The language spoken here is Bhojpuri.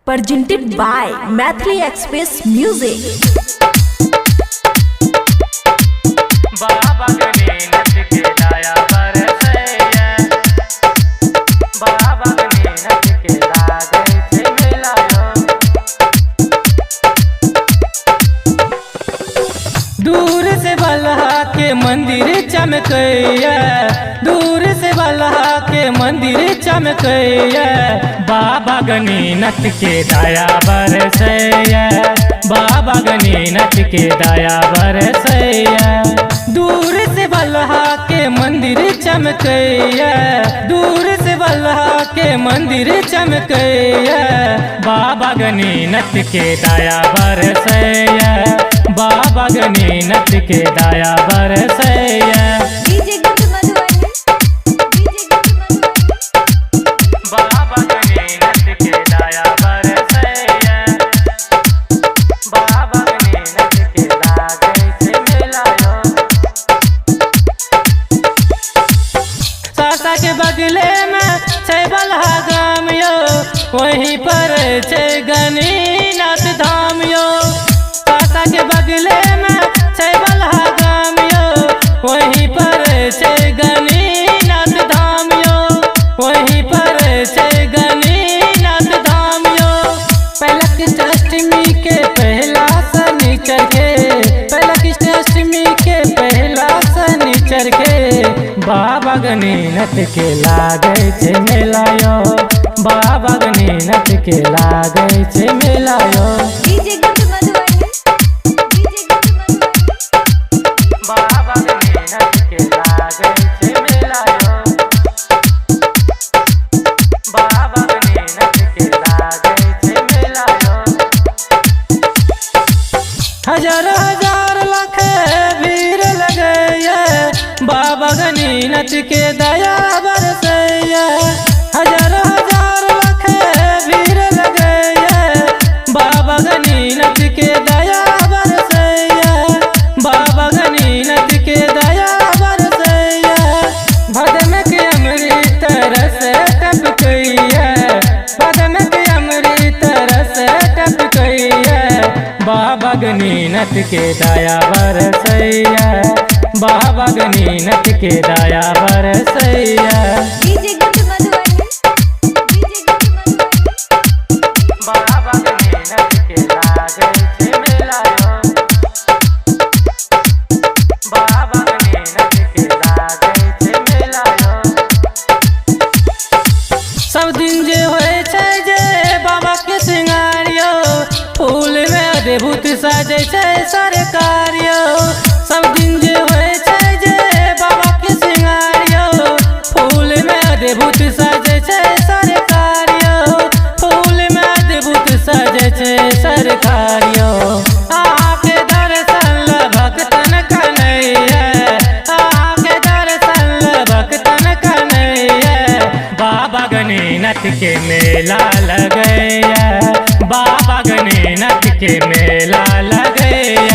presented by Mathli Express Music. बाबा गने नच के दाया बरसैया, बाबा गने नच के लागे से मिलायो। दूर से बल्हा के मंदिर चमकैया, दूर से बल्हा के मंदिर चमकैया। बाबा गने नच के दाया बरसैया, बाबा गने नच के दाया बरसैया। दूर से बल्हा के मंदिर चमकैया, दूर से बल्हा के मंदिर चमकैया। बाबा गने नच के दाया बरसैया, बाबा गने नच के दाया बरसैया। बाबा गने नच के दाया बरसैया, बाबा गने नच के लागे से मिलायो। सासा के बगले में छै बल्हा गाम यो, वहीं पर छै गणनाथ धाम यो। सासा के बगले में छै बल्हा गाम यो, वहीं पर छै गणनाथ धाम यो, वहीं पर छै गणनाथ धाम यो। पहला कृष्ण अष्टमी के पहला शनिचर के, पहला कृष्ण अष्टमी के पहला शनिचर के। बाबा गने नच के लागे छे मेलायो, बाबा गने नच के लागे छे मेलायो। बाबा गने नच के लागे छे मेलायो, बाबा गने नच के लागे छे मेलायो। हजार हजार लाख भीड़ लगैया, बाबा गने नच के दया बरसैया। हजार हजार लाख भीड़ लगैया, बाबा गने नच के दया बरसैया, बाबा गने नच के दया बरसैया। भदम के अमृत रस टपकैया, भदम के अमृत रस टपकैया। बाबा गने नच के दया बरसैया, बाबा गने नच के दया बरसैया। बाबा गने नच के लागे छे मेलायो, बाबा गने नच के लागे छे मेलायो। सब दिन जे होय छै जे बाबा के सिंगारियो, फूल में अद्भुत साजे छै सरकारियो। सब दिन जे होय छै जे बाबा के सिंगारियो, फूल में अद्भुत साजे छै सरकारियो, फूल में अद्भुत साजे छै सरकारियो। आके दर्शन ल भक्तन कन्हैया, आके दर्शन ल भक्तन कन्हैया। बाबा गने नच के मेला लगैया, बाबा गने नच के मेला लगैया।